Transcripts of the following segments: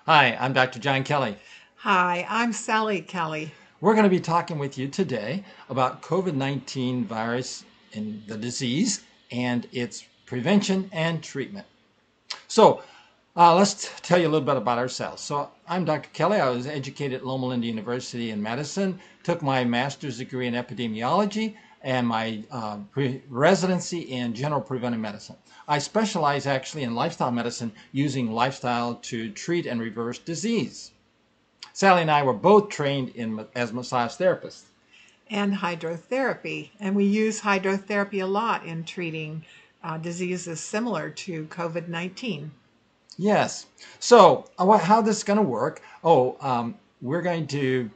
Hi, I'm Dr. John Kelly. Hi, I'm Sally Kelly. We're going to be talking with you today about COVID-19 virus and the disease and its prevention and treatment. So let's tell you a little bit about ourselves. So I'm Dr. Kelly. I was educated at Loma Linda University in medicine, took my master's degree in epidemiology and my residency in general preventive medicine. I specialize actually in lifestyle medicine using lifestyle to treat and reverse disease. Sally and I were both trained as massage therapists. And hydrotherapy. And we use hydrotherapy a lot in treating diseases similar to COVID 19. Yes. So how this is going to work? We're going to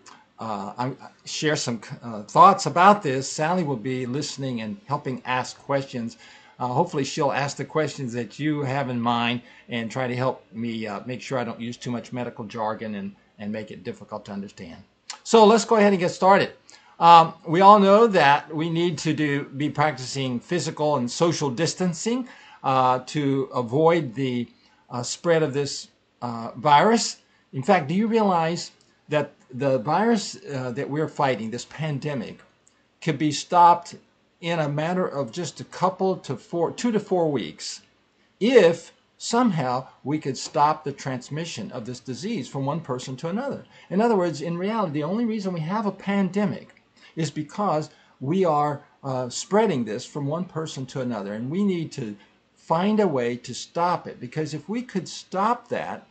share some thoughts about this. Sally will be listening and helping ask questions. Hopefully she'll ask the questions that you have in mind and try to help me make sure I don't use too much medical jargon and make it difficult to understand. So let's go ahead and get started. We all know that we need to be practicing physical and social distancing to avoid the spread of this virus. In fact, do you realize that the virus that we're fighting, this pandemic, could be stopped in a matter of just a couple to 2 to 4 weeks if somehow we could stop the transmission of this disease from one person to another. In other words, in reality, the only reason we have a pandemic is because we are spreading this from one person to another, and we need to find a way to stop it, because if we could stop that,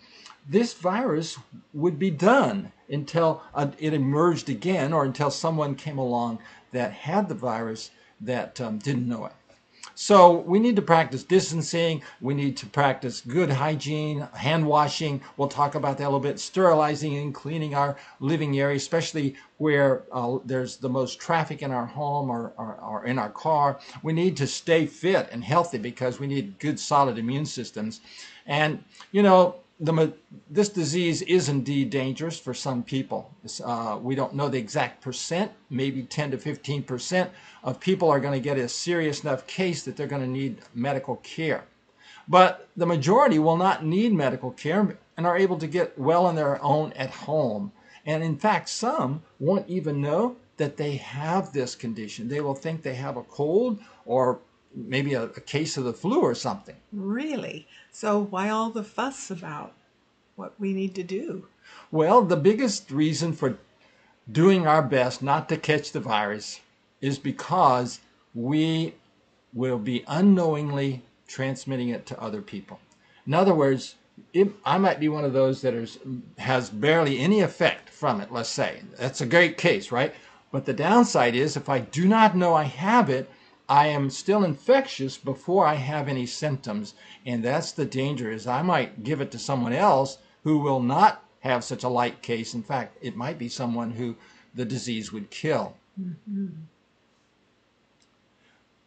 this virus would be done until it emerged again, or until someone came along that had the virus that didn't know it. So we need to practice distancing. We need to practice good hygiene, hand washing. We'll talk about that a little bit. Sterilizing and cleaning our living area, especially where there's the most traffic in our home or in our car. We need to stay fit and healthy because we need good, solid immune systems. And, you know, this disease is indeed dangerous for some people. We don't know the exact percent, maybe 10 to 15% of people are going to get a serious enough case that they're going to need medical care. But the majority will not need medical care and are able to get well on their own at home. And in fact, some won't even know that they have this condition. They will think they have a cold or maybe a case of the flu or something. Really? So, why all the fuss about what we need to do? Well, the biggest reason for doing our best not to catch the virus is because we will be unknowingly transmitting it to other people. In other words, I might be one of those that has barely any effect from it, let's say. That's a great case, right? But the downside is if I do not know I have it, I am still infectious before I have any symptoms. And that's the danger, is I might give it to someone else who will not have such a light case. In fact, it might be someone who the disease would kill. Mm-hmm.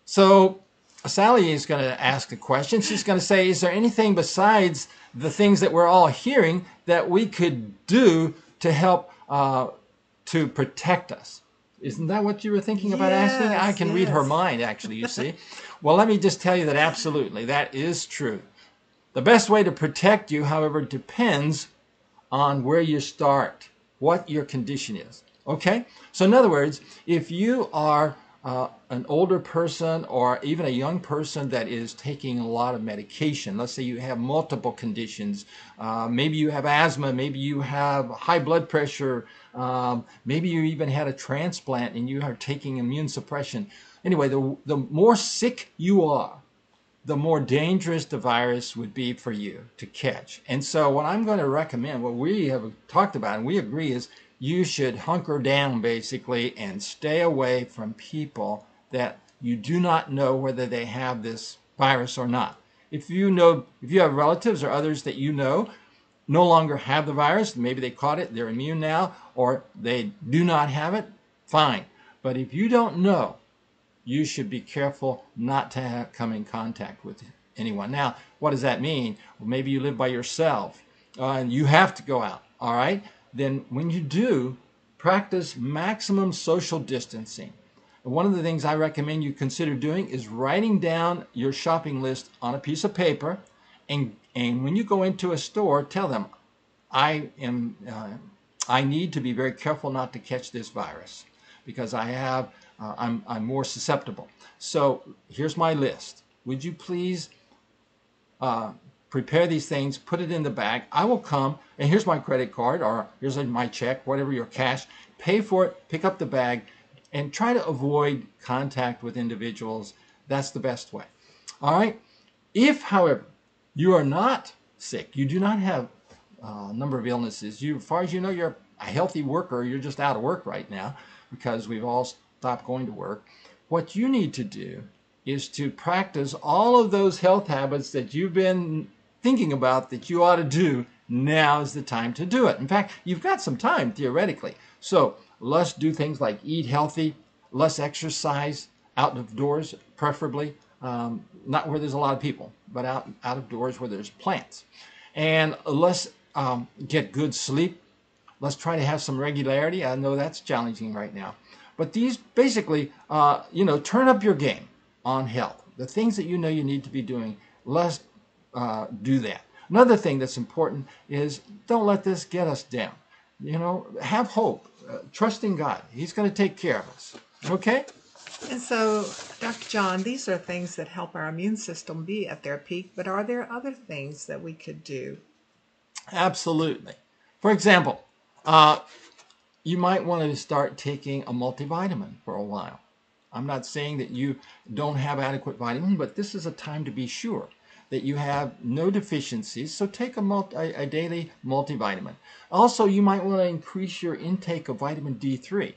So Sally is going to ask a question. She's going to say, is there anything besides the things that we're all hearing that we could do to help to protect us? Isn't that what you were thinking about asking? I can read her mind, actually, you see. Well, let me just tell you that absolutely, that is true. The best way to protect you, however, depends on where you start, what your condition is. Okay? So in other words, if you are an older person or even a young person that is taking a lot of medication, let's say you have multiple conditions, maybe you have asthma, maybe you have high blood pressure, maybe you even had a transplant and you are taking immune suppression. Anyway, the more sick you are, the more dangerous the virus would be for you to catch. And so what I'm going to recommend, what we have talked about and we agree, is you should hunker down basically and stay away from people that you do not know whether they have this virus or not. If you have relatives or others that you know no longer have the virus, maybe they caught it, they're immune now, or they do not have it, fine. But if you don't know, you should be careful not to come in contact with anyone. Now, what does that mean? Well, maybe you live by yourself and you have to go out, all right? Then when you do, practice maximum social distancing. And one of the things I recommend you consider doing is writing down your shopping list on a piece of paper, and when you go into a store, tell them, I need to be very careful not to catch this virus because I'm more susceptible. So here's my list. Would you please uh, prepare these things, put it in the bag. I will come, and here's my credit card, or here's my check, whatever your cash. Pay for it, pick up the bag, and try to avoid contact with individuals. That's the best way. All right. If, however, you are not sick, you do not have a number of illnesses, as far as you know, you're a healthy worker, you're just out of work right now because we've all stopped going to work. What you need to do is to practice all of those health habits that you've been thinking about that you ought to do. Now is the time to do it. In fact, you've got some time theoretically. So let's do things like eat healthy, less exercise, out of doors preferably, not where there's a lot of people, but out of doors where there's plants. And let's get good sleep. Let's try to have some regularity. I know that's challenging right now. But these basically, turn up your game on health. The things that you know you need to be doing, let's do that. Another thing that's important is don't let this get us down. Have hope. Trust in God. He's going to take care of us. Okay? And so, Dr. John, these are things that help our immune system be at their peak, but are there other things that we could do? Absolutely. For example, you might want to start taking a multivitamin for a while. I'm not saying that you don't have adequate vitamin, but this is a time to be sure that you have no deficiencies. So take a daily multivitamin. Also, you might want to increase your intake of vitamin D3.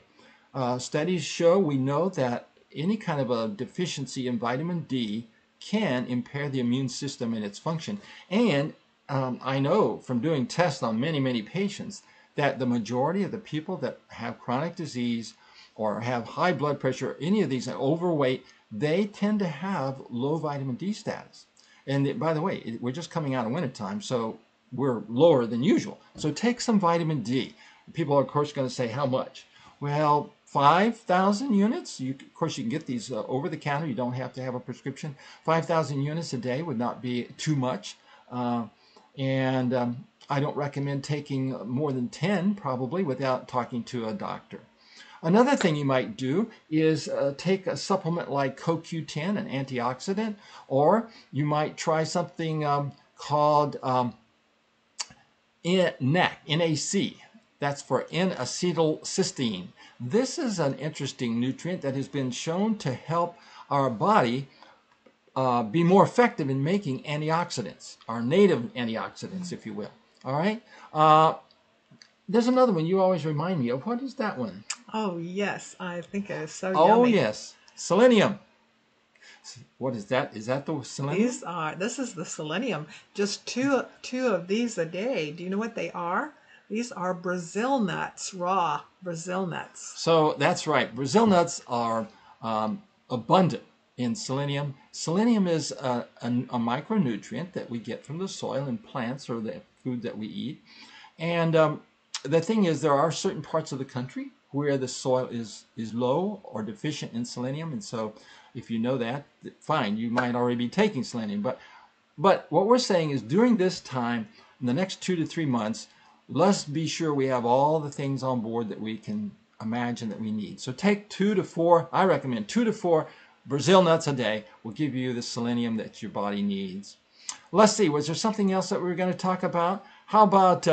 Studies show, we know that any kind of a deficiency in vitamin D can impair the immune system and its function. And I know from doing tests on many, many patients that the majority of the people that have chronic disease or have high blood pressure, any of these, overweight, they tend to have low vitamin D status. And by the way, we're just coming out of wintertime, so we're lower than usual. So take some vitamin D. People are, of course, going to say, how much? Well, 5,000 units. Of course, you can get these over the counter. You don't have to have a prescription. 5,000 units a day would not be too much. And I don't recommend taking more than 10 probably without talking to a doctor. Another thing you might do is take a supplement like CoQ10, an antioxidant, or you might try something called NAC, N-A-C. That's for N-acetylcysteine. This is an interesting nutrient that has been shown to help our body be more effective in making antioxidants, our native antioxidants, if you will. All right? There's another one you always remind me of. What is that one? Oh, yes. I think it is so Oh, yummy. yes. Selenium. What is that? Is that the selenium? This is the selenium. Just two of these a day. Do you know what they are? These are Brazil nuts, raw Brazil nuts. So that's right. Brazil nuts are abundant in selenium. Selenium is a micronutrient that we get from the soil and plants or the food that we eat. And the thing is, there are certain parts of the country where the soil is low or deficient in selenium. And so if you know that, fine, you might already be taking selenium. But what we're saying is during this time, in the next 2 to 3 months, let's be sure we have all the things on board that we can imagine that we need. So take 2 to 4, I recommend 2 to 4 Brazil nuts a day will give you the selenium that your body needs. Let's see, was there something else that we were going to talk about? How about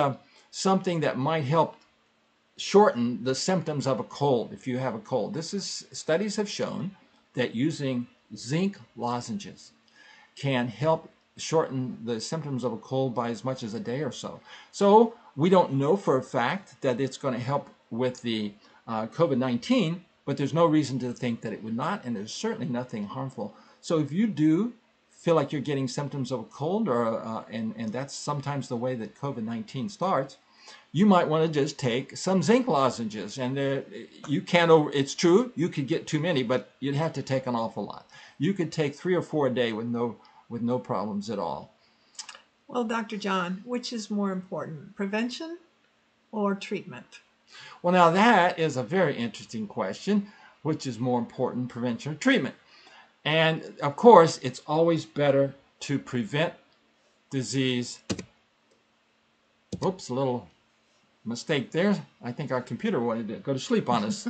something that might help shorten the symptoms of a cold if you have a cold? Studies have shown that using zinc lozenges can help shorten the symptoms of a cold by as much as a day or so. So we don't know for a fact that it's going to help with the COVID-19, but there's no reason to think that it would not, and there's certainly nothing harmful. So if you do feel like you're getting symptoms of a cold, and that's sometimes the way that COVID-19 starts, you might want to just take some zinc lozenges. And it's true, you could get too many, but you'd have to take an awful lot. You could take 3 or 4 a day with no problems at all. Well, Dr. John, which is more important, prevention or treatment? Well, now that is a very interesting question. Which is more important, prevention or treatment? And of course, it's always better to prevent disease Oops, a little mistake there. I think our computer wanted to go to sleep on us.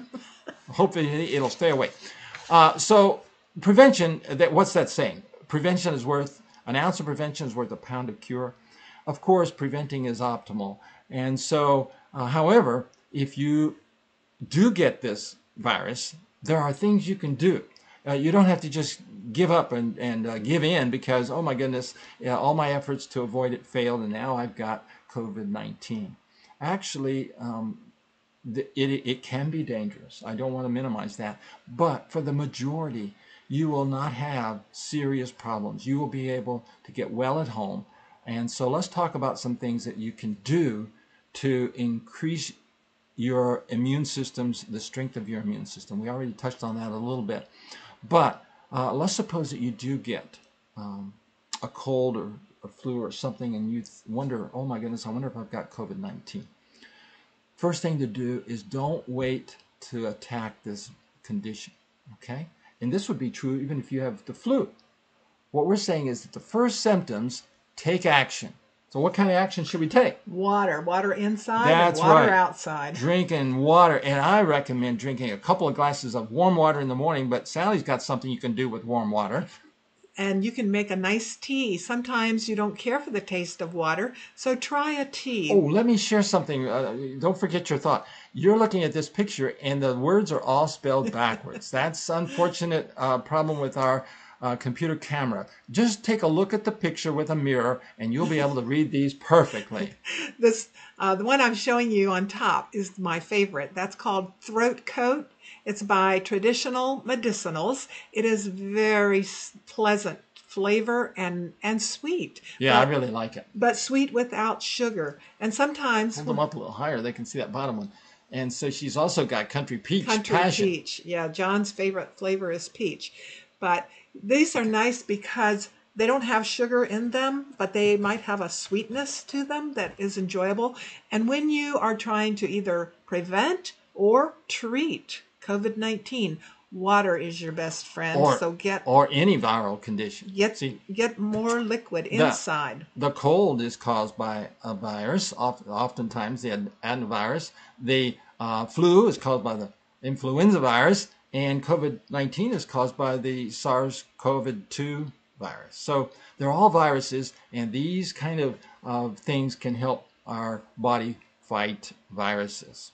Hopefully it'll stay awake. So prevention, what's that saying? Prevention is worth, an ounce of prevention is worth a pound of cure. Of course, preventing is optimal. And so, however, if you do get this virus, there are things you can do. You don't have to just give up and give in because, oh my goodness, all my efforts to avoid it failed and now I've got COVID-19. Actually, it can be dangerous. I don't want to minimize that. But for the majority, you will not have serious problems. You will be able to get well at home. And so let's talk about some things that you can do to increase your immune systems, the strength of your immune system. We already touched on that a little bit. But let's suppose that you do get a cold or a flu or something and you wonder, oh my goodness, I wonder if I've got COVID-19. First thing to do is don't wait to attack this condition, okay? And this would be true even if you have the flu. What we're saying is that the first symptoms, take action. So what kind of action should we take? Water inside That's and water right. outside. Drinking water, and I recommend drinking a couple of glasses of warm water in the morning, but Sally's got something you can do with warm water. And you can make a nice tea. Sometimes you don't care for the taste of water, so try a tea. Oh, let me share something. Don't forget your thought. You're looking at this picture, and the words are all spelled backwards. That's unfortunate problem with our computer camera. Just take a look at the picture with a mirror, and you'll be able to read these perfectly. This, the one I'm showing you on top is my favorite. That's called Throat Coat. It's by Traditional Medicinals. It is very pleasant flavor and sweet. Yeah, I really like it. But sweet without sugar. And sometimes Hold them up a little higher. They can see that bottom one. And so she's also got Country Peach Country Passion. Peach. Yeah, John's favorite flavor is peach. But these are nice because they don't have sugar in them, but they might have a sweetness to them that is enjoyable. And when you are trying to either prevent or treat COVID-19, water is your best friend. Or any viral condition. Get more liquid inside. The cold is caused by a virus, oftentimes the adenovirus. The flu is caused by the influenza virus, and COVID-19 is caused by the SARS-CoV-2 virus. So they're all viruses, and these kind of things can help our body fight viruses.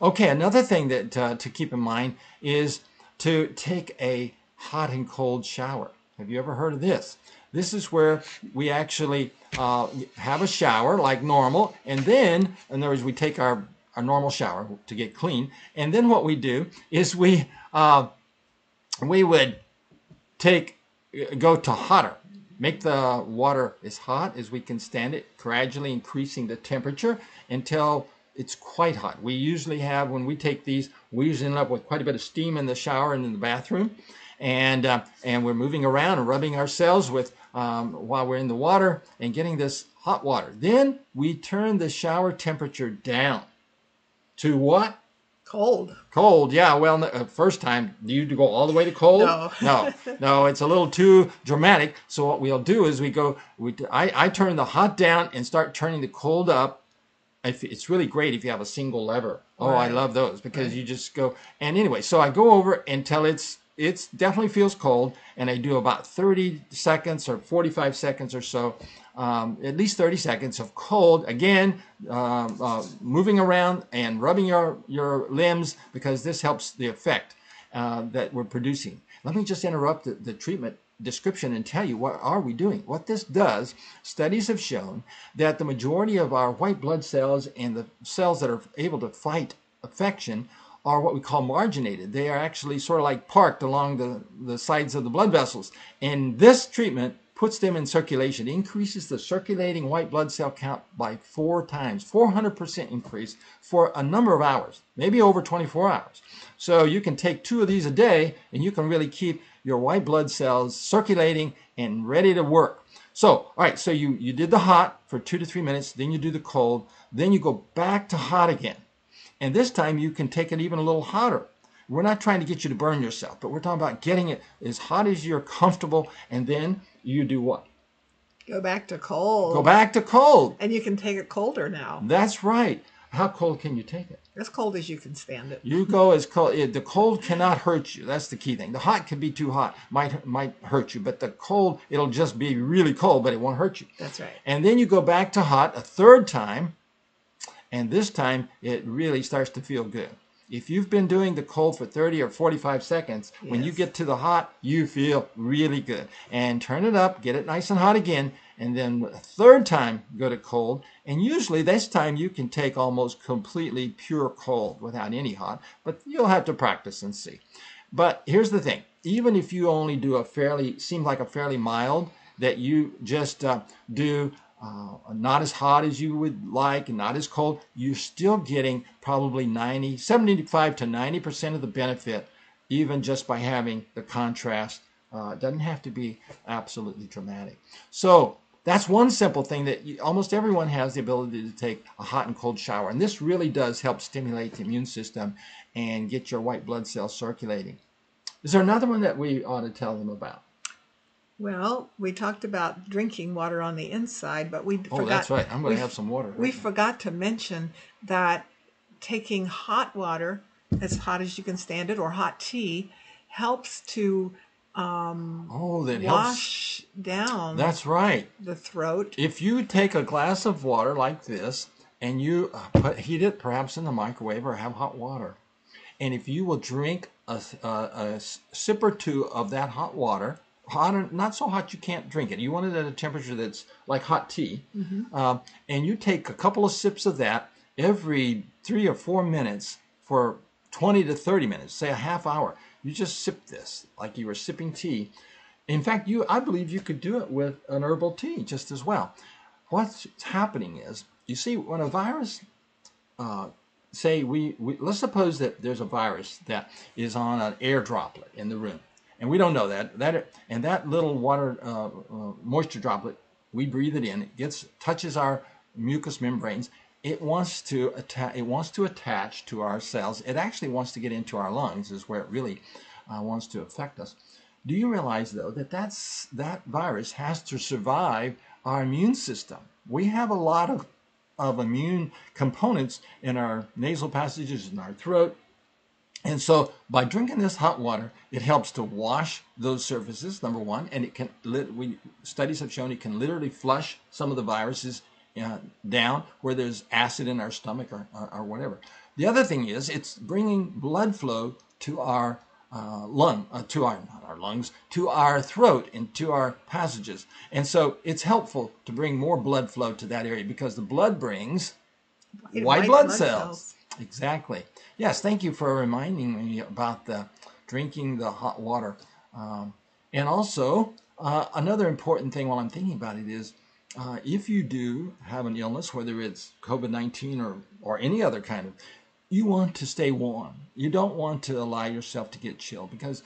Okay, another thing that to keep in mind is to take a hot and cold shower. Have you ever heard of this? This is where we actually have a shower like normal, and then, in other words, we take our normal shower to get clean, and then what we do is we would go to hotter. Make the water as hot as we can stand it, gradually increasing the temperature until it's quite hot. We usually have, when we take these, we usually end up with quite a bit of steam in the shower and in the bathroom. And we're moving around and rubbing ourselves with while we're in the water and getting this hot water. Then we turn the shower temperature down to what? Cold. Cold, yeah. Well, first time, do you go all the way to cold? No, it's a little too dramatic. So what we'll do is I turn the hot down and start turning the cold up. It's really great if you have a single lever. Oh, right. I love those because you just go. And anyway, so I go over until it's definitely feels cold, and I do about 30 seconds or 45 seconds or so, at least 30 seconds of cold. Again, moving around and rubbing your limbs because this helps the effect that we're producing. Let me just interrupt the treatment description and tell you what are we doing. What this does, studies have shown that the majority of our white blood cells and the cells that are able to fight infection are what we call marginated. They are actually sort of like parked along the sides of the blood vessels. And this treatment puts them in circulation, increases the circulating white blood cell count by 4 times, 400% increase for a number of hours, maybe over 24 hours. So you can take 2 of these a day and you can really keep your white blood cells circulating and ready to work. So, all right, so you did the hot for 2 to 3 minutes, then you do the cold, then you go back to hot again. And this time you can take it even a little hotter. We're not trying to get you to burn yourself, but we're talking about getting it as hot as you're comfortable, and then you do what? Go back to Go cold. back to cold. And you can take it colder now. That's right. How cold can you take it? As cold as you can stand it. You go as cold. The cold cannot hurt you. That's the key thing. The hot can be too hot, might hurt you. But the cold, it'll just be really cold, but it won't hurt you. That's right. And then you go back to hot a third time, and this time it really starts to feel good. If you've been doing the cold for 30 or 45 seconds, when you Yes. get to the hot, you feel really good. And turn it up, get it nice and hot again, and then a third time go to cold. And usually this time you can take almost completely pure cold without any hot, but you'll have to practice and see. But here's the thing, even if you only do seems like a fairly mild, that you just do not as hot as you would like and not as cold, you're still getting probably 75 to 90% of the benefit, even just by having the contrast. It doesn't have to be absolutely dramatic. So that's one simple thing that almost everyone has the ability to take a hot and cold shower. And this really does help stimulate the immune system and get your white blood cells circulating. Is there another one that we ought to tell them about? Well, we talked about drinking water on the inside, but we Oh, forgot. that's right. I'm going we to have some water. We forgot to mention that taking hot water, as hot as you can stand it, or hot tea, helps to Oh, that helps. wash down That's right. the throat. If you take a glass of water like this and you heat it perhaps in the microwave or have hot water, and if you will drink a sip or two of that hot water, hot, not so hot you can't drink it. You want it at a temperature that's like hot tea, and you take a couple of sips of that every 3 or 4 minutes for 20 to 30 minutes, say a half hour. You just sip this like you were sipping tea. In fact, I believe you could do it with an herbal tea just as well. What's happening is, you see, when a virus, say let's suppose that there's a virus that is on an air droplet in the room, and we don't know that little water moisture droplet, we breathe it in, touches our mucous membranes. It wants to attach to our cells. It actually wants to get into our lungs, is where it really wants to affect us. Do you realize, though, that virus has to survive our immune system? We have a lot of immune components in our nasal passages, in our throat. And so by drinking this hot water, it helps to wash those surfaces, number one, and studies have shown it can literally flush some of the viruses down where there's acid in our stomach or whatever. The other thing is, it's bringing blood flow to our not our lungs, to our throat and to our passages. And so it's helpful to bring more blood flow to that area, because the blood brings white blood cells. Exactly. Yes, thank you for reminding me about drinking the hot water. And also, another important thing while I'm thinking about it is, if you do have an illness, whether it's COVID-19 or any other kind of, you want to stay warm. You don't want to allow yourself to get chilled, because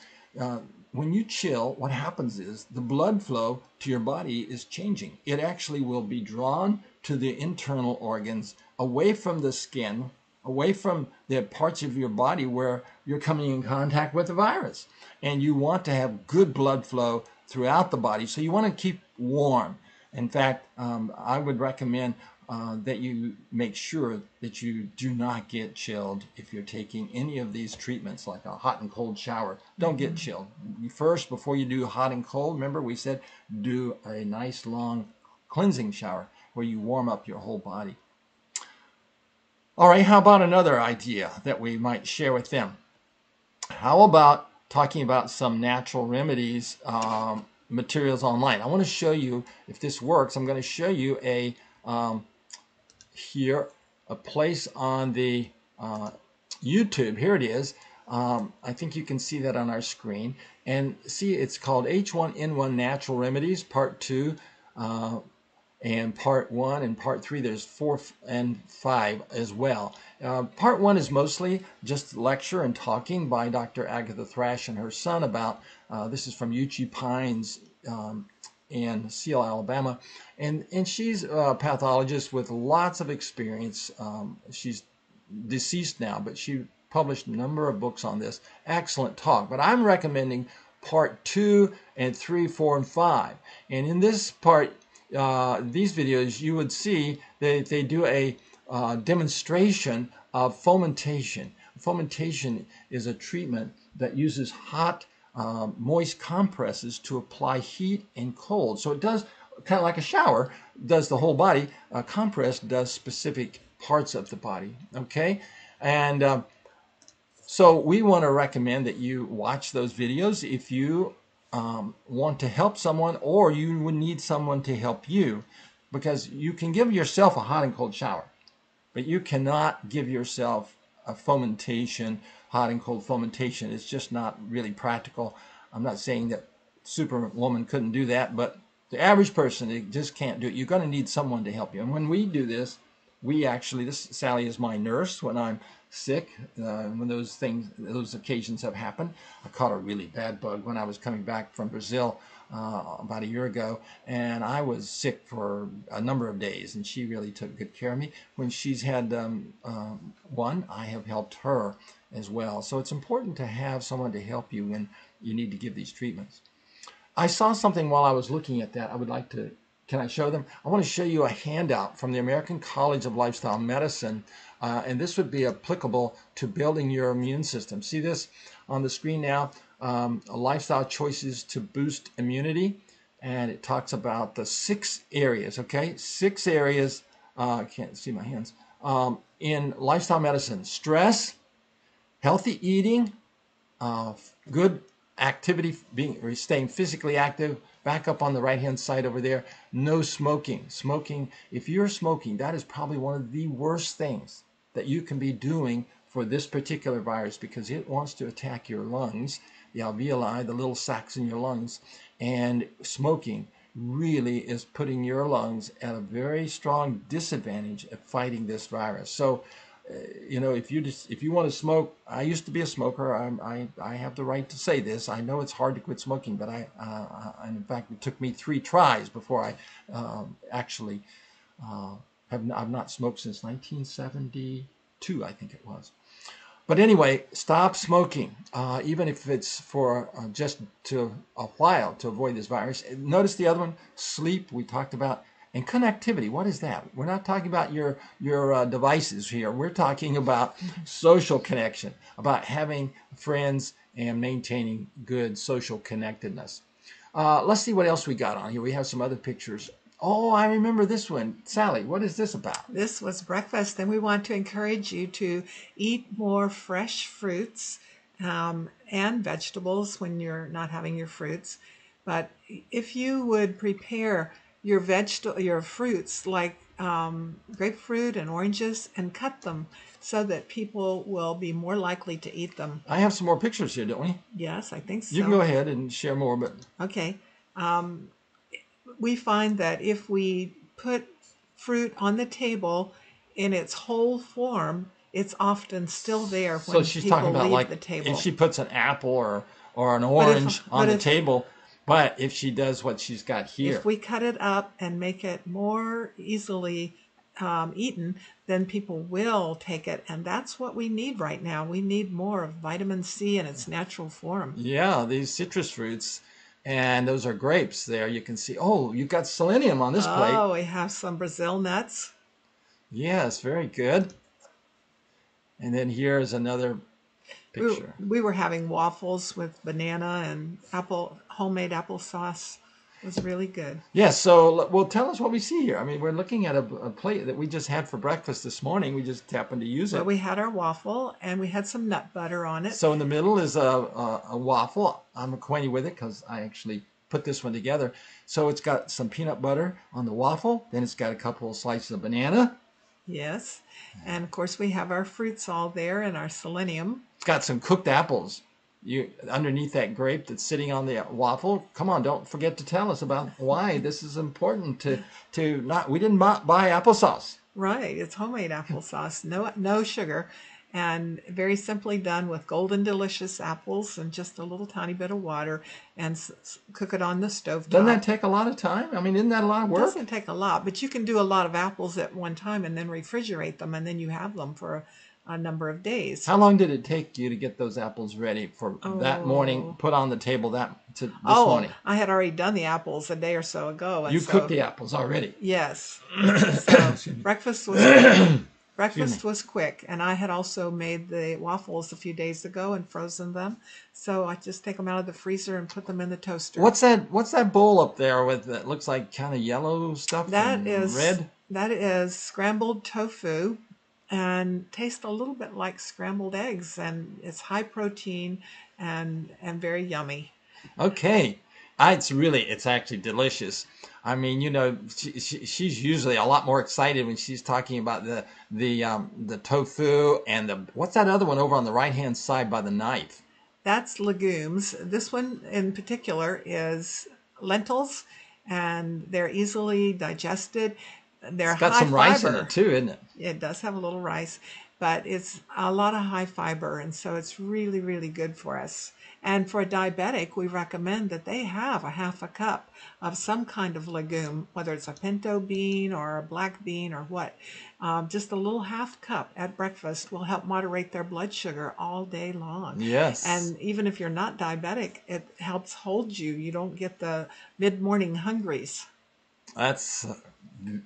when you chill, what happens is the blood flow to your body is changing. It actually will be drawn to the internal organs, away from the skin, away from the parts of your body where you're coming in contact with the virus. And you want to have good blood flow throughout the body, so you want to keep warm. In fact, I would recommend that you make sure that you do not get chilled if you're taking any of these treatments, like a hot and cold shower. Don't get chilled. First, before you do hot and cold, remember we said do a nice long cleansing shower where you warm up your whole body. All right, how about another idea that we might share with them? How about talking about some natural remedies, materials online? I want to show you if this works. I'm going to show you a place on the YouTube. Here it is. I think you can see that on our screen. And see, it's called H1N1 Natural Remedies, Part 2, and Part 1 and Part 3. There's 4 and 5 as well. Part 1 is mostly just lecture and talking by Dr. Agatha Thrash and her son about, this is from Uchee Pines in Seal, Alabama. And she's a pathologist with lots of experience. She's deceased now, but she published a number of books on this. Excellent talk. But I'm recommending Part 2 and 3, 4, and 5. And in this part, these videos, you would see they do a demonstration of fomentation. Fomentation is a treatment that uses hot, moist compresses to apply heat and cold. So it does kind of like a shower, does the whole body. A compress does specific parts of the body. Okay, and so we want to recommend that you watch those videos if you want to help someone, or you would need someone to help you, because you can give yourself a hot and cold shower, but you cannot give yourself a fomentation, hot and cold fomentation. It's just not really practical. I'm not saying that Superwoman couldn't do that, but the average person, they just can't do it. You're going to need someone to help you. And when we do this, Sally is my nurse when I'm sick, when those occasions have happened. I caught a really bad bug when I was coming back from Brazil about a year ago, and I was sick for a number of days, and she really took good care of me. When she's had one, I have helped her as well. So it's important to have someone to help you when you need to give these treatments. I saw something while I was looking at that. I would like to, can I show them? I want to show you a handout from the American College of Lifestyle Medicine, and this would be applicable to building your immune system. See this on the screen now? Lifestyle choices to boost immunity, and it talks about the 6 areas, okay? 6 areas, I can't see my hands, in lifestyle medicine: stress, healthy eating, good activity, staying physically active. Back up on the right hand side over there, no smoking. Smoking, if you're smoking, that is probably one of the worst things that you can be doing for this particular virus, because it wants to attack your lungs, the alveoli, the little sacs in your lungs, and smoking really is putting your lungs at a very strong disadvantage at fighting this virus. So you know, if you want to smoke, I used to be a smoker. I have the right to say this. I know it's hard to quit smoking, but and in fact, it took me 3 tries before I actually I've not smoked since 1972, I think it was. But anyway, stop smoking, even if it's for just a while to avoid this virus. Notice the other one, sleep, we talked about. And connectivity, what is that? We're not talking about your devices here. We're talking about social connection, about having friends and maintaining good social connectedness. Let's see what else we got on here. We have some other pictures. Oh, I remember this one. Sally, what is this about? This was breakfast, and we want to encourage you to eat more fresh fruits and vegetables when you're not having your fruits. But if you would prepare your fruits like grapefruit and oranges, and cut them so that people will be more likely to eat them. I have some more pictures here, don't we? Yes, I think so. You can go ahead and share more, but okay. We find that if we put fruit on the table in its whole form, it's often still there when so she's people talking about leave like the table. if she puts an apple or an orange on the table. But if she does what she's got here, if we cut it up and make it more easily eaten, then people will take it. And that's what we need right now. We need more of vitamin C in its natural form. Yeah, these citrus fruits, and those are grapes there. You can see, oh, you've got selenium on this plate. Oh, we have some Brazil nuts. Yes, very good. And then here's another picture. We were having waffles with banana and homemade applesauce. It was really good. Yeah, so well, tell us what we see here. I mean, we're looking at a plate that we just had for breakfast this morning. We just happened to use it. Well, we had our waffle, and we had some nut butter on it. So in the middle is a waffle. I'm acquainted with it because I actually put this one together. So it's got some peanut butter on the waffle. Then it's got a couple of slices of banana. Yes, and of course we have our fruits all there and our selenium. It's got some cooked apples underneath that grape that's sitting on the waffle. Come on, don't forget to tell us about why this is important to not. We didn't buy applesauce. Right, it's homemade applesauce, no sugar, and very simply done with golden delicious apples and just a little tiny bit of water, and cook it on the stove. Doesn't that take a lot of time? I mean, isn't that a lot of work? It doesn't take a lot, but you can do a lot of apples at one time and then refrigerate them, and then you have them for a number of days. How long did it take you to get those apples ready for that morning, Oh, put on the table this morning? I had already done the apples a day or so ago, and You cooked so the apples already. yes, so Excuse me. breakfast was quick. Excuse me. Breakfast was quick, and I had also made the waffles a few days ago and frozen them. So I just take them out of the freezer and put them in the toaster. What's that bowl up there with that looks like kind of yellow stuff That and is red? that is scrambled tofu and tastes a little bit like scrambled eggs, and it's high protein and very yummy. Okay. It's actually delicious. I mean, she's usually a lot more excited when she's talking about the tofu and what's that other one over on the right hand side by the knife? That's legumes. This one in particular is lentils, and they're easily digested. They're It's got high some rice in it fiber. too, isn't it? It does have a little rice, but it's a lot of high fiber, and so it's really, really good for us. And for a diabetic, we recommend that they have a half a cup of some kind of legume, whether it's a pinto bean or a black bean or what. Just a little half cup at breakfast will help moderate their blood sugar all day long. Yes. And even if you're not diabetic, it helps hold you. You don't get the mid-morning hungries. That's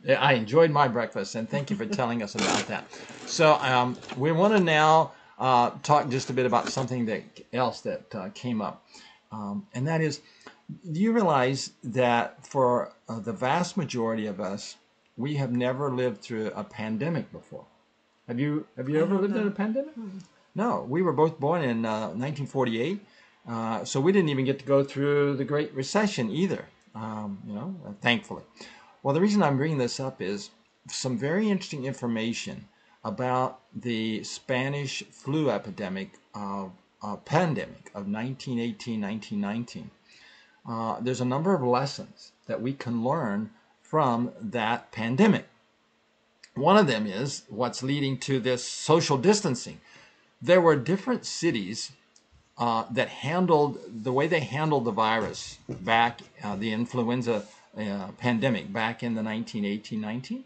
I enjoyed my breakfast, and thank you for telling us about that. So we want to now talk just a bit about something else that came up, and that is, do you realize that for the vast majority of us, we have never lived through a pandemic before? Have you I ever don't lived in a know. pandemic? No, we were both born in 1948, so we didn't even get to go through the Great Recession either. Thankfully. Well, the reason I'm bringing this up is some very interesting information about the Spanish flu pandemic of 1918, 1919. There's a number of lessons that we can learn from that pandemic. One of them is what's leading to this social distancing. There were different cities that handled the way they handled the virus back, the influenza pandemic back in the 1918, 19.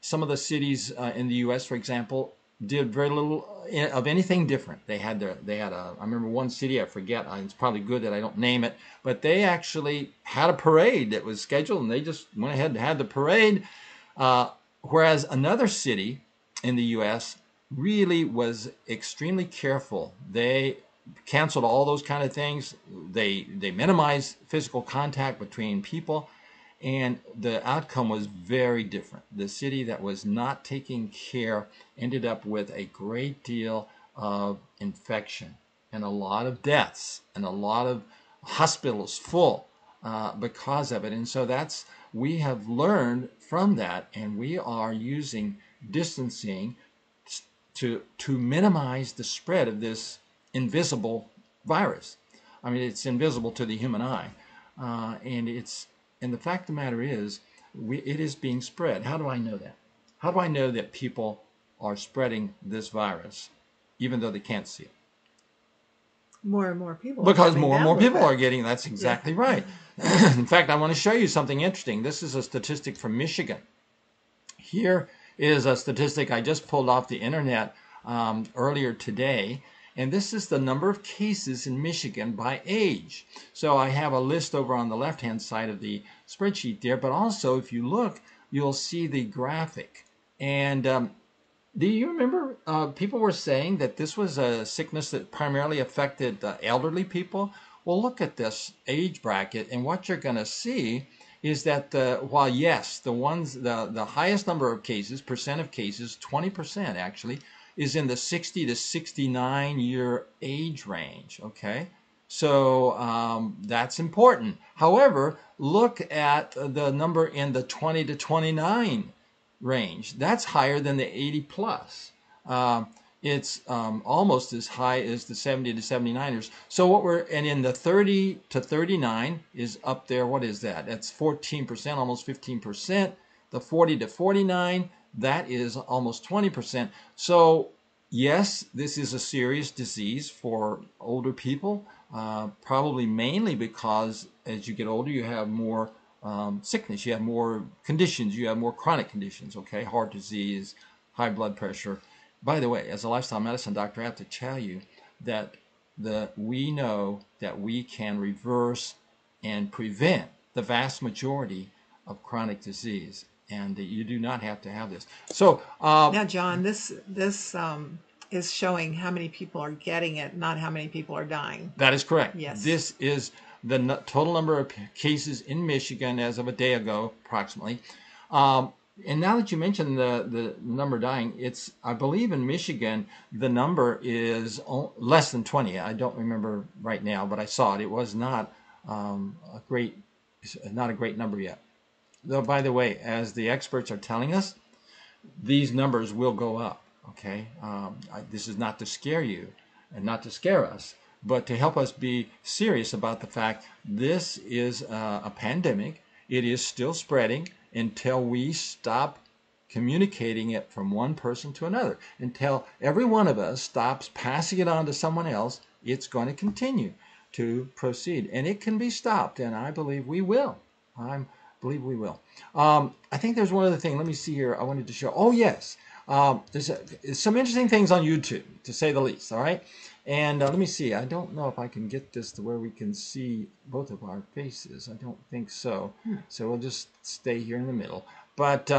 Some of the cities in the U.S., for example, did very little of anything different. I remember one city, I forget, it's probably good that I don't name it, but they actually had a parade that was scheduled, and they just went ahead and had the parade. Whereas another city in the U.S. really was extremely careful. They canceled all those kind of things. They minimized physical contact between people, and the outcome was very different. The city that was not taking care ended up with a great deal of infection and a lot of deaths and a lot of hospitals full because of it. And so we have learned from that, and we are using distancing to minimize the spread of this invisible virus. I mean, it's invisible to the human eye, and the fact of the matter is, it is being spread. How do I know that? How do I know that people are spreading this virus, even though they can't see it? More and more people are Because coming more and down more with people it. are getting. That's Yeah. exactly right. In fact, I want to show you something interesting. This is a statistic from Michigan. Here is a statistic I just pulled off the internet earlier today, and this is the number of cases in Michigan by age. So I have a list over on the left-hand side of the spreadsheet there, but also if you look, you'll see the graphic. And do you remember people were saying that this was a sickness that primarily affected elderly people? Well, look at this age bracket, and what you're going to see is that while yes, the highest number of cases, percent of cases, 20% actually, is in the 60 to 69 year age range. Okay, so that's important. However, look at the number in the 20 to 29 range. That's higher than the 80 plus. It's almost as high as the 70 to 79ers. So and in the 30 to 39 is up there. What is that? That's 14%, almost 15%. The 40 to 49, that is almost 20%. So yes, this is a serious disease for older people, probably mainly because as you get older, you have more sickness, you have more conditions, you have more chronic conditions, okay? Heart disease, high blood pressure. By the way, as a lifestyle medicine doctor, I have to tell you that we know that we can reverse and prevent the vast majority of chronic disease, and that you do not have to have this. So, Now, John, this is showing how many people are getting it, not how many people are dying. that is correct. Yes. This is the total number of cases in Michigan as of a day ago, approximately. And now that you mentioned the number dying, it's, I believe in Michigan, the number is less than 20. I don't remember right now, but I saw it. It was not not a great number yet. Though, by the way, as the experts are telling us, these numbers will go up. Okay, this is not to scare you and not to scare us, but to help us be serious about the fact this is a pandemic. It is still spreading until we stop communicating it from one person to another. Until every one of us stops passing it on to someone else, it's going to continue to proceed. And it can be stopped, and I believe we will. I believe we will. I think there's one other thing. Let me see here. I wanted to show. Oh, yes. There's some interesting things on YouTube, to say the least, all right? And let me see. I don't know if I can get this to where we can see both of our faces. I don't think so. So we'll just stay here in the middle. But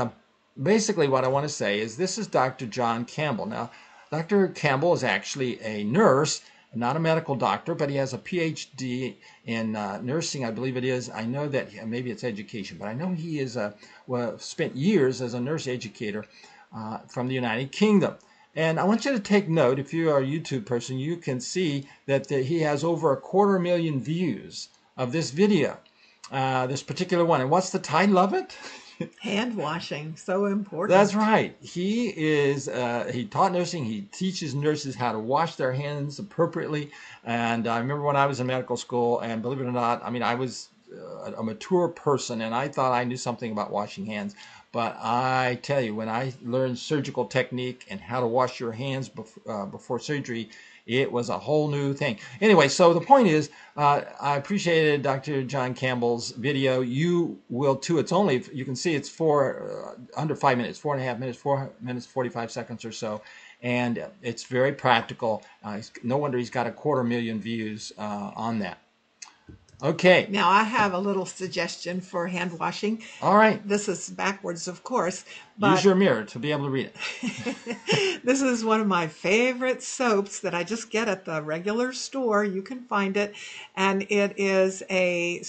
basically what I want to say is this is Dr. John Campbell. Now, Dr. Campbell is actually a nurse, not a medical doctor, but he has a PhD in nursing, I believe it is. I know that maybe it's education, but I know he is spent years as a nurse educator from the United Kingdom. And I want you to take note, if you are a YouTube person, you can see that he has over 250,000 views of this video, this particular one. And what's the title of it? Hand washing, so important. That's right. He taught nursing. He teaches nurses how to wash their hands appropriately. And I remember when I was in medical school, and believe it or not, I mean, I was a mature person, and I thought I knew something about washing hands. But I tell you, when I learned surgical technique and how to wash your hands before surgery, it was a whole new thing. Anyway, so the point is, I appreciated Dr. John Campbell's video. You will too. It's only, you can see it's under 5 minutes, 4.5 minutes, 4 minutes, 45 seconds or so. And it's very practical. No wonder he's got 250,000 views on that. Okay. Now, I have a little suggestion for hand washing. All right. This is backwards, of course. But use your mirror to be able to read it. This is one of my favorite soaps that I just get at the regular store. You can find it. And it is a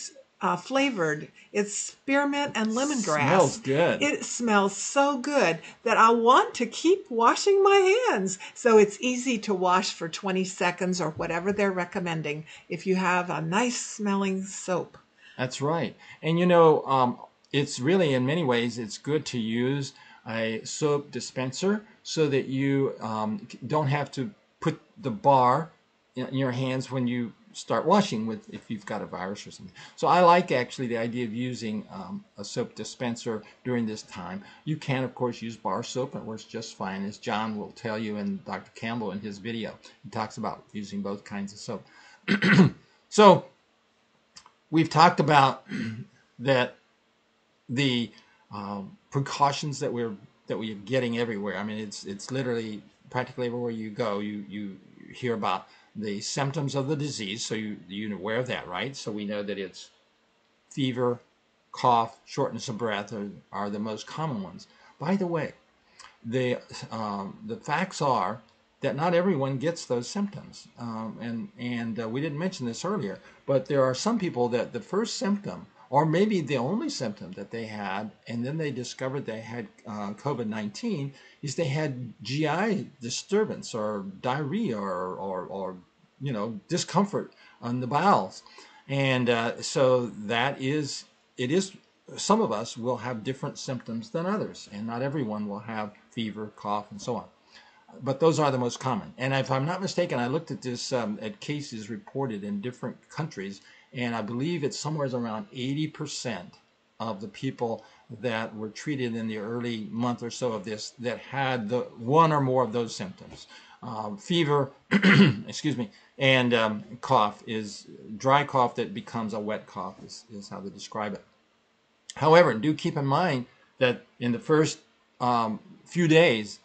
flavored. It's spearmint and lemongrass. Smells good. It smells so good that I want to keep washing my hands. So it's easy to wash for 20 seconds or whatever they're recommending if you have a nice smelling soap. That's right. And you know, it's really, in many ways, it's good to use a soap dispenser so that you don't have to put the bar in your hands when you start washing if you've got a virus or something. So I like actually the idea of using a soap dispenser during this time. You can, of course, use bar soap, and it works just fine, as John will tell you and Dr. Campbell in his video. He talks about using both kinds of soap. So we've talked about that the precautions that we're getting everywhere. I mean, it's literally practically everywhere you go, you hear about the symptoms of the disease, so you're aware of that, right? So we know that it's fever, cough, shortness of breath are the most common ones. By the way, the facts are that not everyone gets those symptoms, and we didn't mention this earlier, but there are some people that the first symptom, or maybe the only symptom that they had, and then they discovered they had COVID-19, is they had GI disturbance or diarrhea or you know, discomfort on the bowels. And so it is, some of us will have different symptoms than others, and not everyone will have fever, cough, and so on. But those are the most common. And if I'm not mistaken, I looked at this at cases reported in different countries, and I believe it's somewhere around 80% of the people that were treated in the early month or so of this that had the one or more of those symptoms. Fever, excuse me, and cough is dry cough that becomes a wet cough is how they describe it. However, do keep in mind that in the first few days,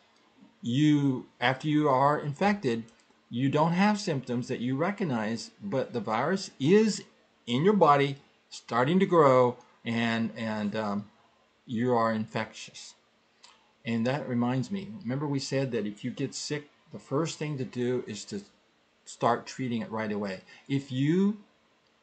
after you are infected, you don't have symptoms that you recognize, but the virus is in your body, starting to grow, and you are infectious. And that reminds me, remember we said that if you get sick, the first thing to do is to start treating it right away. If you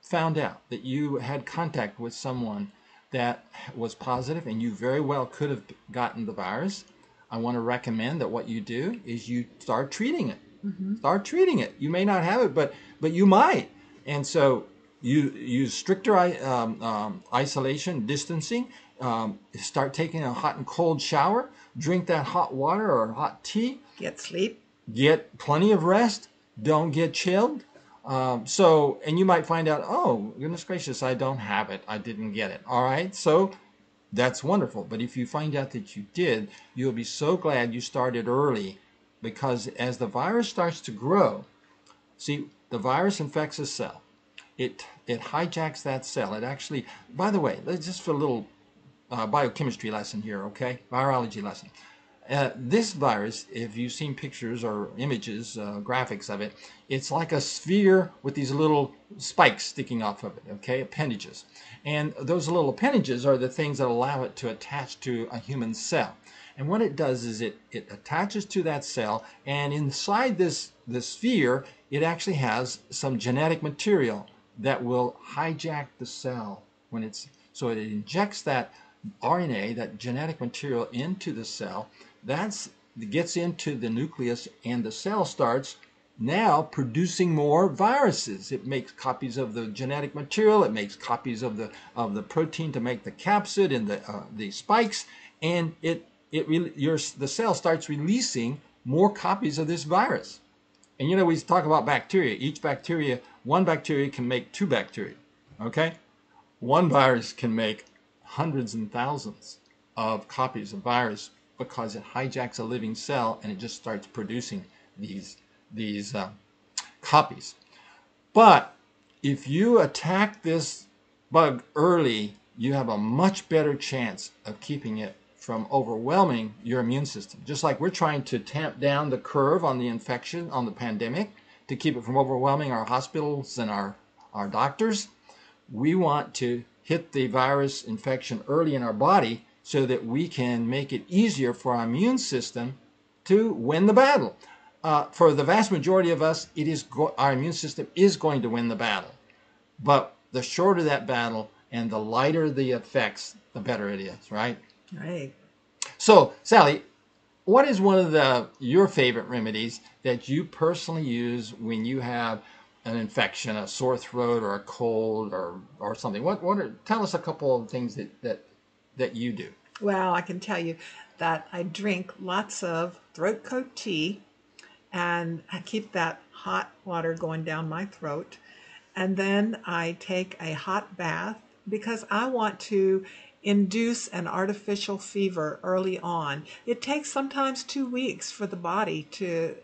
found out that you had contact with someone that was positive and you very well could have gotten the virus, I want to recommend that what you do is you start treating it. Mm-hmm. Start treating it. You may not have it, but you might. And so you use stricter isolation, distancing. Start taking a hot and cold shower. Drink that hot water or hot tea. Get sleep. Get plenty of rest. Don't get chilled. And you might find out, oh, goodness gracious, I don't have it. I didn't get it. All right. So that's wonderful. But if you find out that you did, you'll be so glad you started early, because as the virus starts to grow, see, the virus infects a cell. It hijacks that cell. It actually, by the way, let's just for a little biochemistry lesson here, okay? Virology lesson. This virus, if you've seen pictures or images, graphics of it, it's like a sphere with these little spikes sticking off of it, okay? Appendages. And those little appendages are the things that allow it to attach to a human cell. And what it does is it attaches to that cell, and inside this sphere, it actually has some genetic material that will hijack the cell so it injects that RNA, that genetic material, into the cell. That gets into the nucleus, and the cell starts now producing more viruses. It makes copies of the genetic material. It makes copies of the protein to make the capsid and the spikes, and the cell starts releasing more copies of this virus. And we talk about bacteria. One bacteria can make 2 bacteria. Okay, one virus can make hundreds and thousands of copies of virus, because it hijacks a living cell and it just starts producing these copies. But if you attack this bug early, you have a much better chance of keeping it from overwhelming your immune system. Just like we're trying to tamp down the curve on the infection, on the pandemic, to keep it from overwhelming our hospitals and our doctors, we want to hit the virus infection early in our body so that we can make it easier for our immune system to win the battle. For the vast majority of us, our immune system is going to win the battle. But the shorter that battle and the lighter the effects, the better it is, right? Right. So, Sally, what is one of your favorite remedies that you personally use when you have an infection, a sore throat, or a cold, or something? Tell us a couple of things that you do. Well, I can tell you that I drink lots of throat coat tea, and I keep that hot water going down my throat. And then I take a hot bath, because I want to induce an artificial fever early on. It takes sometimes 2 weeks for the body to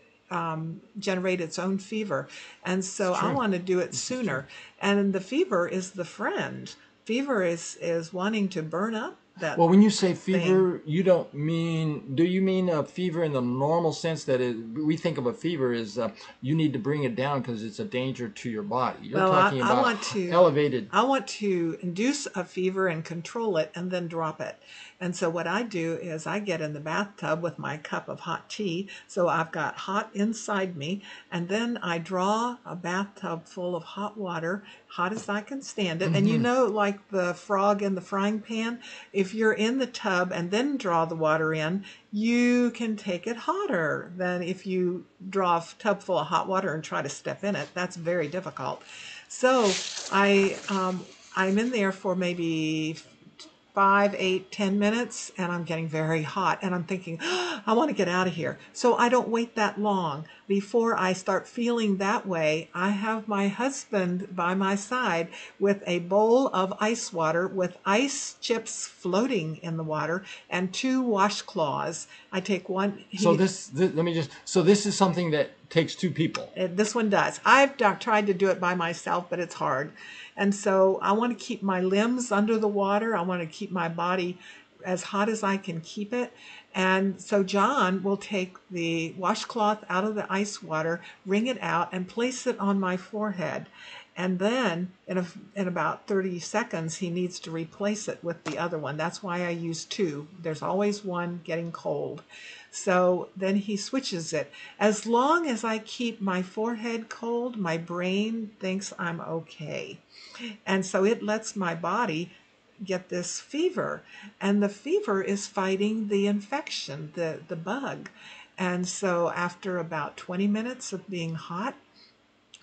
generate its own fever. And so I want to do it sooner. And the fever is the friend. Fever is wanting to burn up that. Well, when you say fever, you do you mean a fever in the normal sense that we think of a fever as you need to bring it down because it's a danger to your body? You're talking about elevated. I want to induce a fever and control it and then drop it. And so what I do is I get in the bathtub with my cup of hot tea, so I've got hot inside me, and then I draw a bathtub full of hot water, hot as I can stand it. Mm-hmm. And like the frog in the frying pan, if you're in the tub and then draw the water in, you can take it hotter than if you draw a tub full of hot water and try to step in it. That's very difficult. So I'm in there for maybe 5, 8, 10 minutes, and I'm getting very hot, and I'm thinking, I want to get out of here. So I don't wait that long. Before I start feeling that way, I have my husband by my side with a bowl of ice water with ice chips floating in the water and 2 washcloths. I take one. So this is something that takes 2 people. This one does. I've tried to do it by myself, but it's hard. And so I want to keep my limbs under the water. I want to keep my body as hot as I can keep it. And so John will take the washcloth out of the ice water, wring it out, and place it on my forehead. And then in about 30 seconds, he needs to replace it with the other one. That's why I use two. There's always one getting cold. So then he switches it. As long as I keep my forehead cold, my brain thinks I'm okay. And so it lets my body get this fever. And the fever is fighting the infection, the bug. And so after about 20 minutes of being hot,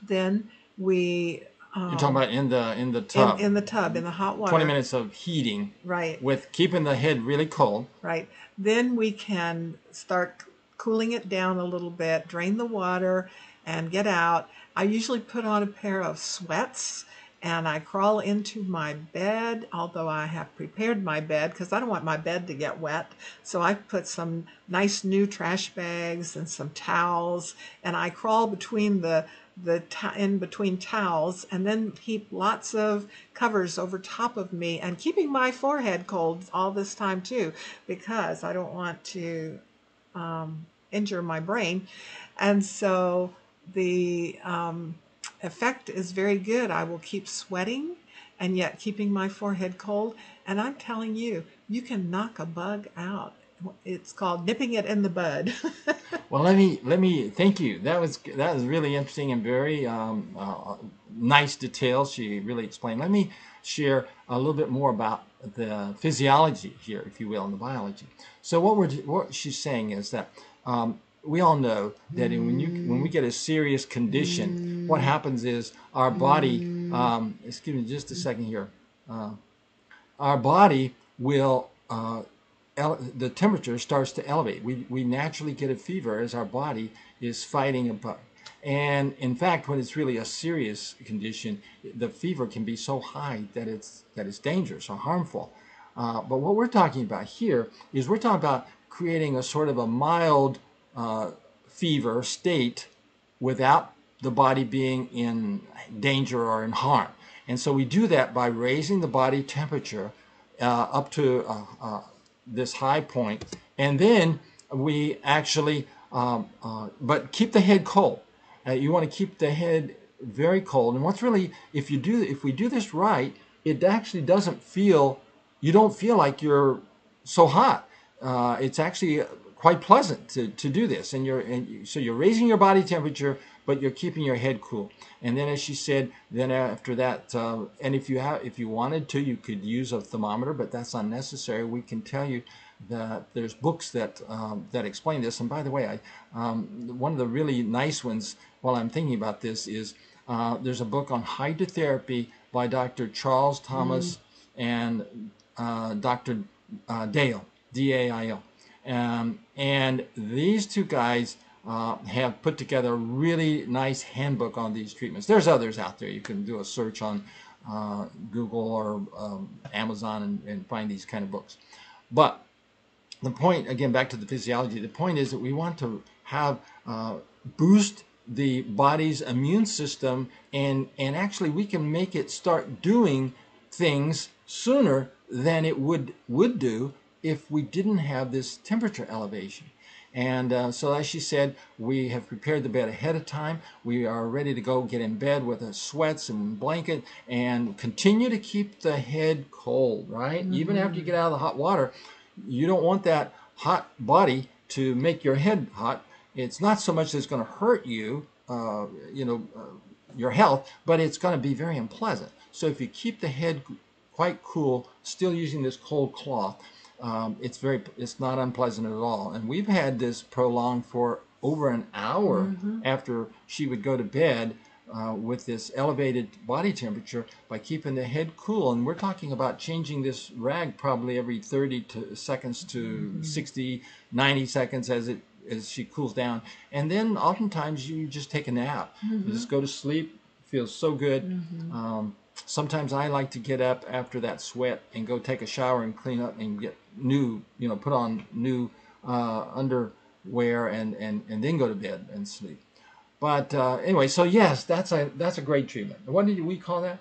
then we You're talking about in the tub. in the tub, in the hot water. 20 minutes of heating. Right. With keeping the head really cold. Right. Then we can start cooling it down a little bit, drain the water, and get out. I usually put on a pair of sweats and I crawl into my bed, although I have prepared my bed because I don't want my bed to get wet. So I put some nice new trash bags and some towels, and I crawl between in between towels, and then heap lots of covers over top of me, and keeping my forehead cold all this time too, because I don't want to injure my brain. And so the effect is very good. I will keep sweating and yet keeping my forehead cold. And I'm telling you, you can knock a bug out. It's called nipping it in the bud. Well, let me thank you. That was really interesting and very nice details. She really explained. Let me share a little bit more about the physiology here, if you will, and the biology. So what she's saying is that we all know that when we get a serious condition, what happens is our body. Excuse me, just a second here. Our body will. The temperature starts to elevate. We naturally get a fever as our body is fighting a bug. And in fact, when it's really a serious condition, the fever can be so high that it's dangerous or harmful. But what we're talking about here is we're talking about creating a sort of a mild fever state without the body being in danger or in harm. And so we do that by raising the body temperature up to this high point, and then we actually but keep the head cold. You want to keep the head very cold. And what's really, if we do this right, it actually doesn't feel, you don't feel like you're so hot. It's actually quite pleasant to do this, so you're raising your body temperature, but you're keeping your head cool. And then, as she said, then after that, and if you wanted to, you could use a thermometer, but that's unnecessary. We can tell you that there's books that explain this. And by the way, one of the really nice ones, while I'm thinking about this, is there's a book on hydrotherapy by Dr. Charles Thomas and Dr. Dale, D-A-I-L. And these two guys have put together a really nice handbook on these treatments. There's others out there. You can do a search on Google or Amazon and find these kind of books. But the point, again, back to the physiology, the point is that we want to have boost the body's immune system, and actually we can make it start doing things sooner than it would do if we didn't have this temperature elevation. And so as she said, we have prepared the bed ahead of time. We are ready to go get in bed with the sweats and blanket and continue to keep the head cold, right? Mm-hmm. Even after you get out of the hot water, you don't want that hot body to make your head hot. It's not so much that it's going to hurt you, your health, but it's going to be very unpleasant. So if you keep the head quite cool, still using this cold cloth, it's not unpleasant at all. And we've had this prolonged for over an hour after she would go to bed with this elevated body temperature by keeping the head cool. And we're talking about changing this rag probably every 30 seconds to 60, 90 seconds as she cools down. And then oftentimes you just take a nap. You just go to sleep. Feels so good. Sometimes I like to get up after that sweat and go take a shower and clean up and get new, put on new underwear and then go to bed and sleep. But anyway, so yes, that's a great treatment. What did we call that?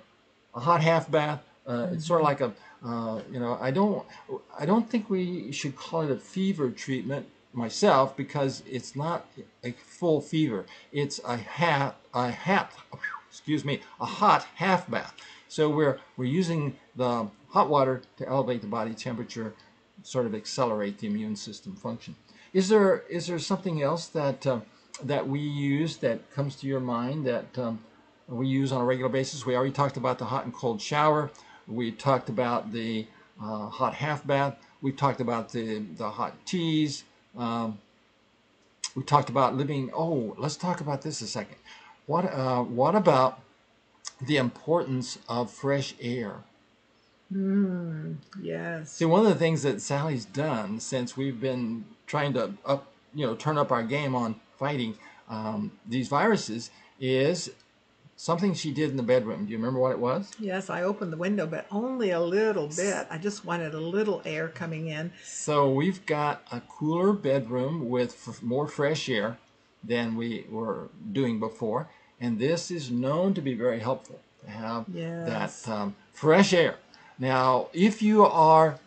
A hot half bath. It's sort of like I don't think we should call it a fever treatment myself because it's not a full fever. It's a hot half bath. So we're using the hot water to elevate the body temperature, sort of accelerate the immune system function. Is there something else that we use that comes to your mind that we use on a regular basis? We already talked about the hot and cold shower. We talked about the hot half bath. We talked about the hot teas. Um, we talked about living. Oh, let's talk about this a second. What about the importance of fresh air? See, Yes. one of the things that Sally's done since we've been trying to turn up our game on fighting these viruses is something she did in the bedroom. Do you remember what it was? Yes, I opened the window, but only a little bit. I just wanted a little air coming in. So we've got a cooler bedroom with more fresh air than we were doing before, and this is known to be very helpful to have that Yes. fresh air. Now, if you are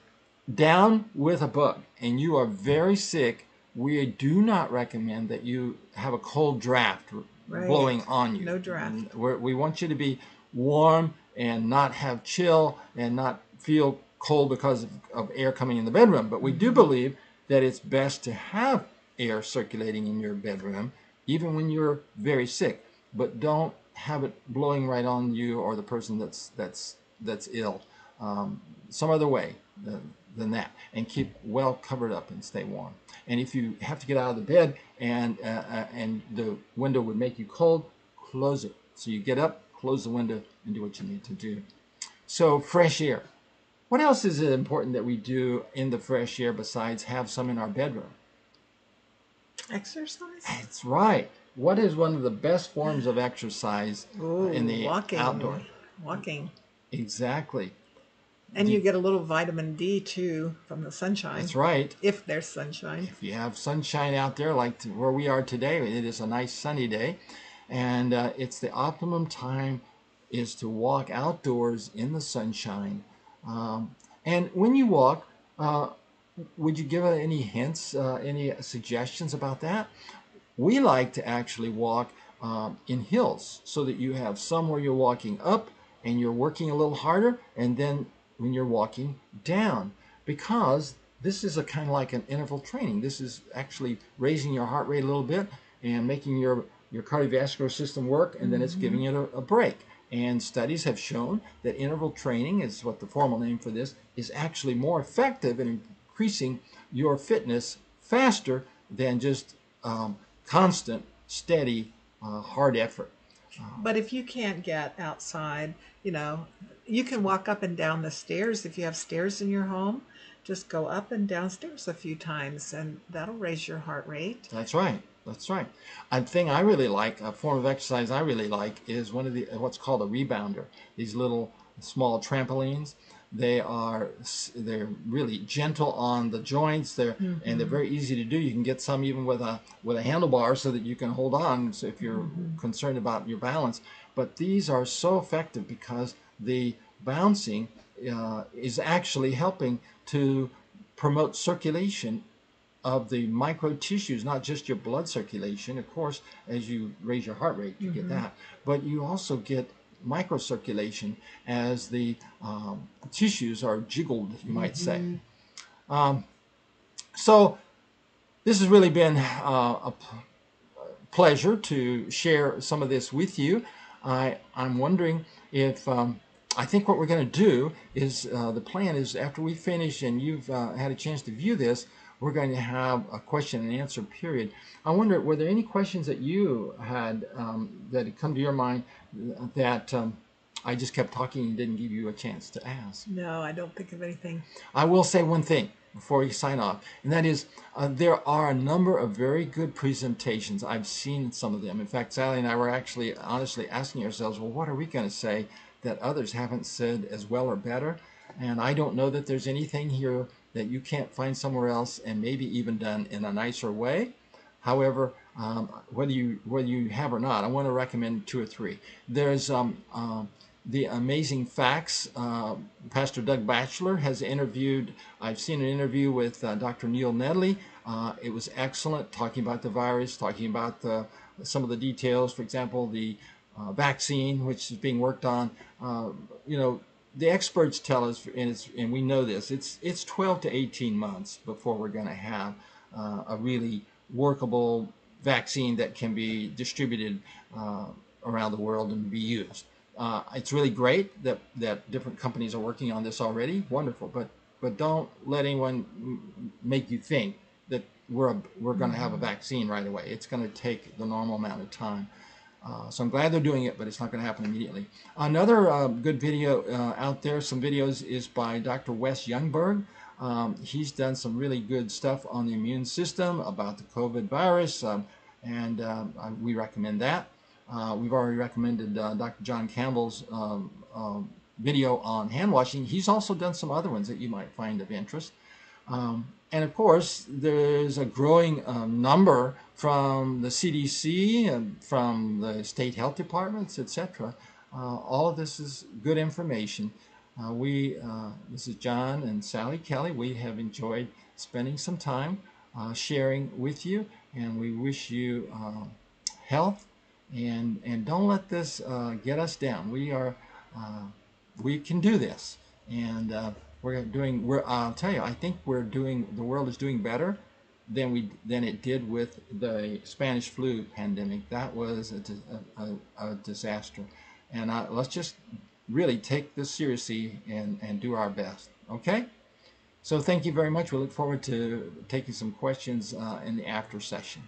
down with a bug and you are very sick, we do not recommend that you have a cold draft blowing Right. on you. No draft. And we want you to be warm and not have chill and not feel cold because of air coming in the bedroom. But we do believe that it's best to have air circulating in your bedroom, even when you're very sick. But don't have it blowing right on you or the person that's ill. Some other way than that, and keep well covered up and stay warm. And if you have to get out of the bed and the window would make you cold, close it. So you get up, close the window, and do what you need to do. So fresh air. What else is it important that we do in the fresh air besides have some in our bedroom? Exercise? That's right. What is one of the best forms of exercise Oh, in the outdoor? walking. Walking. Exactly. And you get a little vitamin D too from the sunshine, That's right. if there's sunshine. If you have sunshine out there, like where we are today, it is a nice sunny day, and it's the optimum time is to walk outdoors in the sunshine. Um, and when you walk, would you give any hints, any suggestions about that? We like to actually walk in hills so that you have some where you're walking up and you're working a little harder, and then when you're walking down, because this is a kind of like an interval training. This is actually raising your heart rate a little bit and making your cardiovascular system work, and then it's giving it a break. And studies have shown that interval training is what the formal name for this is actually more effective in increasing your fitness faster than just constant, steady, hard effort. But if you can't get outside, you know, you can walk up and down the stairs. If you have stairs in your home, just go up and downstairs a few times, and that'll raise your heart rate. That's right. That's right. A thing I really like, a form of exercise I really like, is one of the what's called a rebounder. These little small trampolines. They're really gentle on the joints. And they're very easy to do. You can get some even with a handlebar so that you can hold on. So if you're concerned about your balance, but these are so effective because the bouncing is actually helping to promote circulation of the micro tissues, not just your blood circulation. Of course, as you raise your heart rate, you get that, but you also get microcirculation as the tissues are jiggled, you might say. So this has really been a pleasure to share some of this with you. I'm wondering if I think what we're going to do is the plan is after we finish and you've had a chance to view this, we're going to have a question and answer period. I wonder, were there any questions that you had that had come to your mind that I just kept talking and didn't give you a chance to ask? No, I don't think of anything. I will say one thing before we sign off, and that is there are a number of very good presentations. I've seen some of them. In fact, Sally and I were actually honestly asking ourselves, well, what are we going to say that others haven't said as well or better? And I don't know that there's anything here that you can't find somewhere else and maybe even done in a nicer way. However, whether you have or not, I want to recommend two or three. There's the amazing facts. Pastor Doug Batchelor has interviewed, I've seen an interview with Dr. Neil Nedley. It was excellent, talking about the virus, talking about some of the details. For example, the vaccine, which is being worked on. You know, the experts tell us, and we know this, it's 12 to 18 months before we're going to have a really workable vaccine that can be distributed around the world and be used. It's really great that different companies are working on this already. Wonderful, but don't let anyone make you think that we're going to have a vaccine right away. It's going to take the normal amount of time. So I'm glad they're doing it, but it's not going to happen immediately. Another good video out there, some videos, is by Dr. Wes Youngberg. He's done some really good stuff on the immune system about the COVID virus, and we recommend that. We've already recommended Dr. John Campbell's video on hand washing. He's also done some other ones that you might find of interest. And of course, there's a growing number from the CDC and from the state health departments, etc. All of this is good information. This is John and Sally Kelly. We have enjoyed spending some time sharing with you, and we wish you health. And don't let this get us down. We can do this, and I'll tell you, I think the world is doing better than it did with the Spanish flu pandemic. That was a disaster, and let's just really take this seriously and do our best. Okay? So thank you very much. We look forward to taking some questions in the after session.